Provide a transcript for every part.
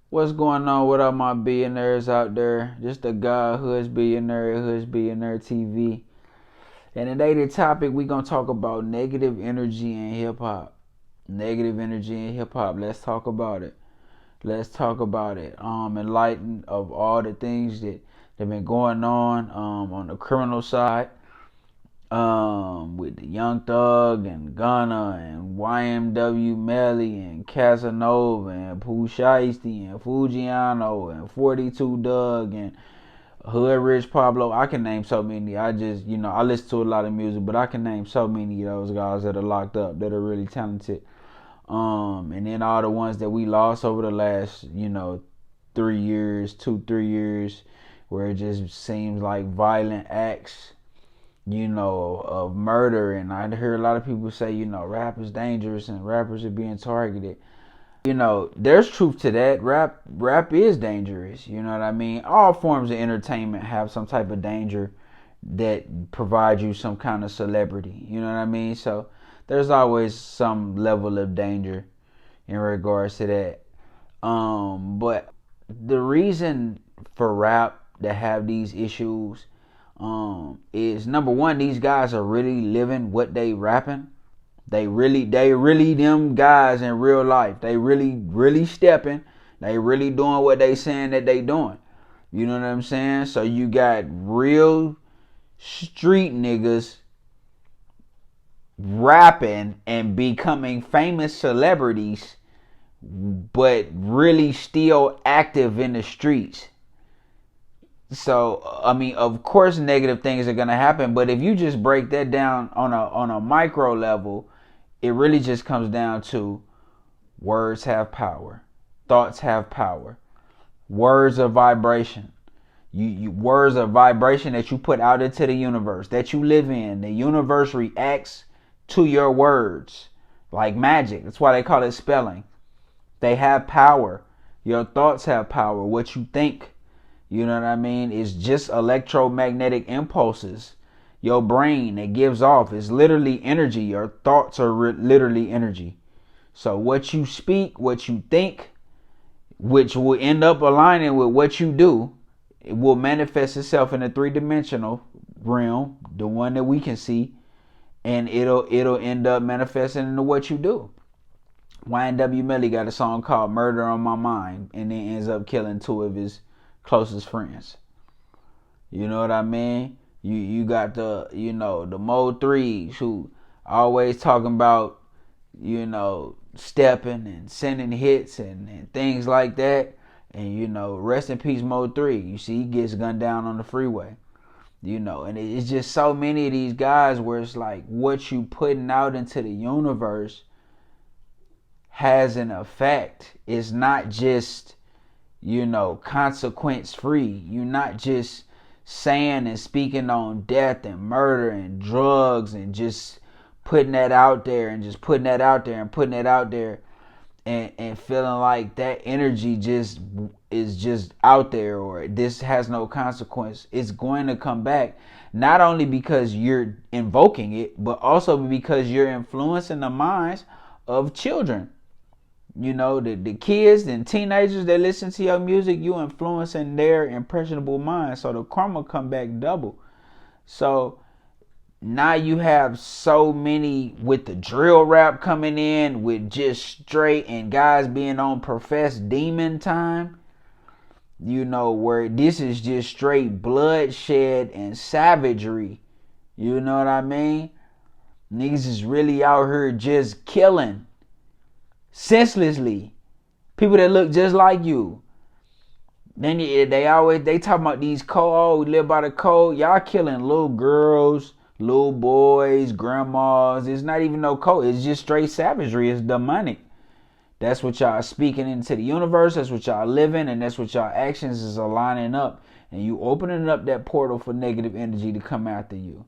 What's going on with all my billionaires out there? Just a guy, Hoodz Billionaire, Hoodz Billionaire TV. And today the topic we gonna talk about negative energy in hip hop. Negative energy in hip hop. Let's talk about it. Let's talk about it. In light of all the things that have been going on the criminal side, with the Young Thug and Gunna and YMW Melly and Casanova and Pooh Shiesty and Fujiano and 42 Doug and Hood Rich Pablo. I can name so many. I listen to a lot of music, but I can name so many of those guys that are locked up that are really talented. And then all the ones that we lost over the last, 3 years, 2, 3 years, where it just seems like violent acts, of murder. And I hear a lot of people say, rap is dangerous and rappers are being targeted. There's truth to that. Rap is dangerous. You know what I mean? All forms of entertainment have some type of danger that provides you some kind of celebrity. You know what I mean? So there's always some level of danger in regards to that. But the reason for rap to have these issues is number one, these guys are really living what they rapping. They really them guys in real life. They really stepping. They really doing what they saying that they doing. You know what I'm saying? So you got real street niggas rapping and becoming famous celebrities, but really still active in the streets. So I mean, of course, negative things are gonna happen. But if you just break that down on a micro level, it really just comes down to words have power, thoughts have power, words are vibration. Words are vibration that you put out into the universe that you live in. The universe reacts to your words like magic. That's why they call it spelling. They have power. Your thoughts have power. What you think, you know what I mean, is just electromagnetic impulses. Your brain that gives off is literally energy. Your thoughts are literally energy. So what you speak, what you think, which will end up aligning with what you do, it will manifest itself in a three-dimensional realm, the one that we can see, and it'll end up manifesting into what you do. YNW Melly got a song called Murder on My Mind, and then ends up killing two of his closest friends. You know what I mean? You got the Mo 3s who always talking about, stepping and sending hits and things like that. And rest in peace Mo 3. You see, he gets gunned down on the freeway. And it's just so many of these guys where it's like what you putting out into the universe has an effect. It's not just, consequence free. You're not just saying and speaking on death and murder and drugs and just putting that out there and just putting that out there and putting it out there and feeling like that energy just is just out there, or this has no consequence. It's going to come back, not only because you're invoking it, but also because you're influencing the minds of children. The kids and teenagers that listen to your music, you influencing their impressionable minds. So the karma come back double. So now you have so many with the drill rap coming in with just straight and guys being on professed demon time. Where this is just straight bloodshed and savagery. You know what I mean? Niggas is really out here just killing senselessly people that look just like you. Then they talk about these we live by the code. Y'all killing little girls, little boys, grandmas. It's not even no code. It's just straight savagery. It's demonic. That's what y'all speaking into the universe. That's what y'all living, and that's what y'all actions is aligning up. And you opening up that portal for negative energy to come after you.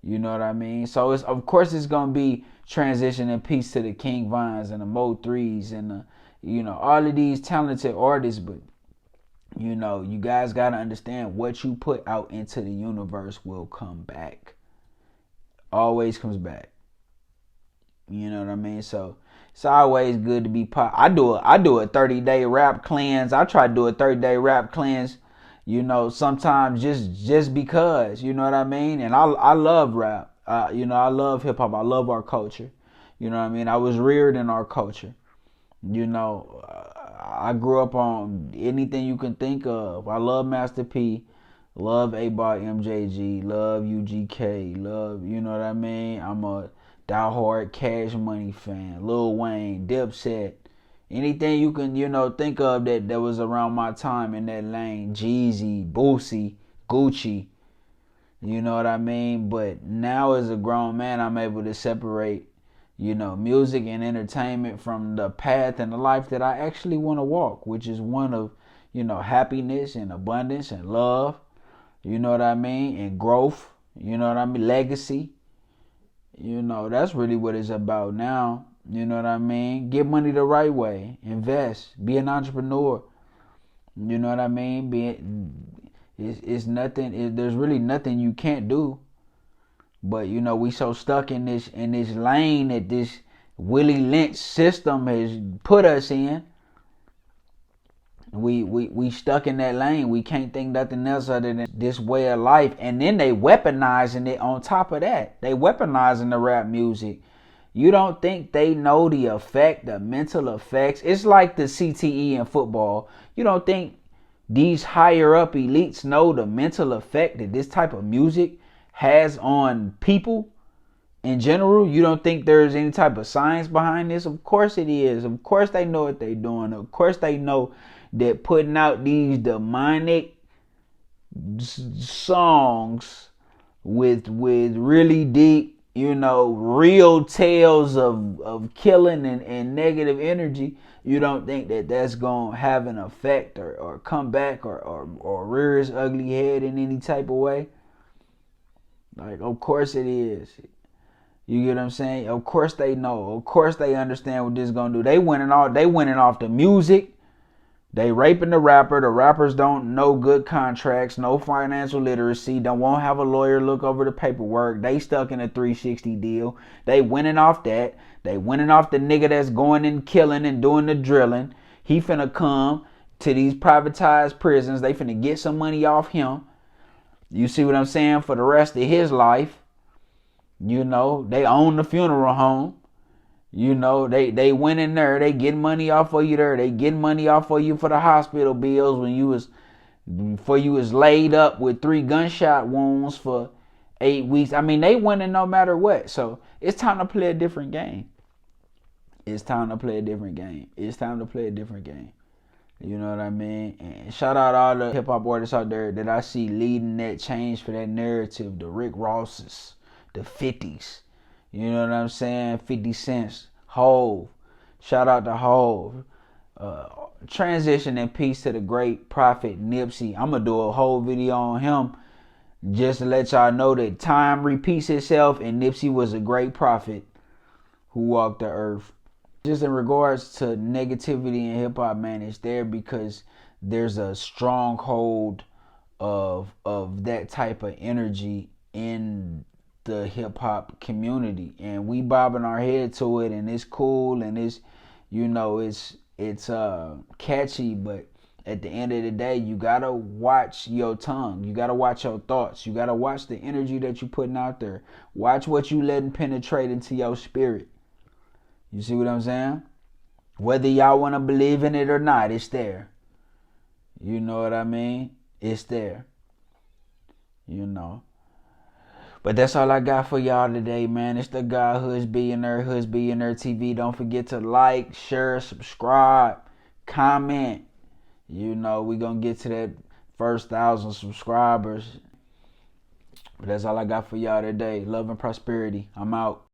You know what I mean? So of course it's gonna be transition and peace to the King Vines and the Mo 3s and the, all of these talented artists. But you guys gotta understand what you put out into the universe will come back. Always comes back. You know what I mean? So It's always good to be pop. I do a 30-day rap cleanse. I try to do a 30-day rap cleanse, you know, sometimes just because, you know what I mean? And I love rap. You know, I love hip hop. I love our culture. You know what I mean? I was reared in our culture. You know, I grew up on anything you can think of. I love Master P, love 8-Ball MJG, love UGK, love, you know what I mean? I'm a diehard Cash Money fan, Lil Wayne, Dipset, anything you can, you know, think of that was around my time in that lane. Jeezy, Boosie, Gucci, you know what I mean? But now as a grown man, I'm able to separate, you know, music and entertainment from the path and the life that I actually want to walk, which is one of, you know, happiness and abundance and love, you know what I mean, and growth, you know what I mean, legacy. You know, that's really what it's about now. You know what I mean? Get money the right way. Invest. Be an entrepreneur. You know what I mean? It's nothing. There's really nothing you can't do. But you know, we so stuck in this lane that this Willie Lynch system has put us in. We stuck in that lane. We can't think nothing else other than this way of life. And then they weaponizing it on top of that. They weaponizing the rap music. You don't think they know the effect, the mental effects? It's like the CTE in football. You don't think these higher up elites know the mental effect that this type of music has on people in general? You don't think there's any type of science behind this? Of course it is. Of course they know what they're doing. Of course they know that putting out these demonic songs with really deep, you know, real tales of killing and negative energy, you don't think that that's going to have an effect or come back or rear its ugly head in any type of way? Like, of course it is. You get what I'm saying? Of course they know. Of course they understand what this is gonna do. They winning off the music. They raping the rapper. The rappers don't know good contracts, no financial literacy, won't have a lawyer look over the paperwork. They stuck in a 360 deal. They winning off that. They winning off the nigga that's going and killing and doing the drilling. He finna come to these privatized prisons. They finna get some money off him. You see what I'm saying? For the rest of his life. You know, they own the funeral home. You know, they went in there. They get money off of you there. They get money off of you for the hospital bills before you was laid up with 3 gunshot wounds for 8 weeks. I mean, they winning no matter what. So it's time to play a different game. It's time to play a different game. It's time to play a different game. You know what I mean? And shout out all the hip hop artists out there that I see leading that change for that narrative. The Rick Rosses, the 50s. You know what I'm saying? 50 Cents, Hove. Shout out to Hove. Transition in peace to the great prophet Nipsey. I'm going to do a whole video on him just to let y'all know that time repeats itself and Nipsey was a great prophet who walked the earth. Just in regards to negativity in hip hop, man, it's there because there's a stronghold of that type of energy in the hip hop community, and we bobbing our head to it, and it's cool, and it's, you know, it's catchy, but at the end of the day, you gotta watch your tongue, you gotta watch your thoughts, you gotta watch the energy that you putting out there, watch what you letting penetrate into your spirit. You see what I'm saying? Whether y'all want to believe in it or not, it's there. You know what I mean? It's there. You know. But that's all I got for y'all today, man. It's the guy, Hoodz Billionaire, Hoodz Billionaire TV. Don't forget to like, share, subscribe, comment. You know, we going to get to that first 1,000 subscribers. But that's all I got for y'all today. Love and prosperity. I'm out.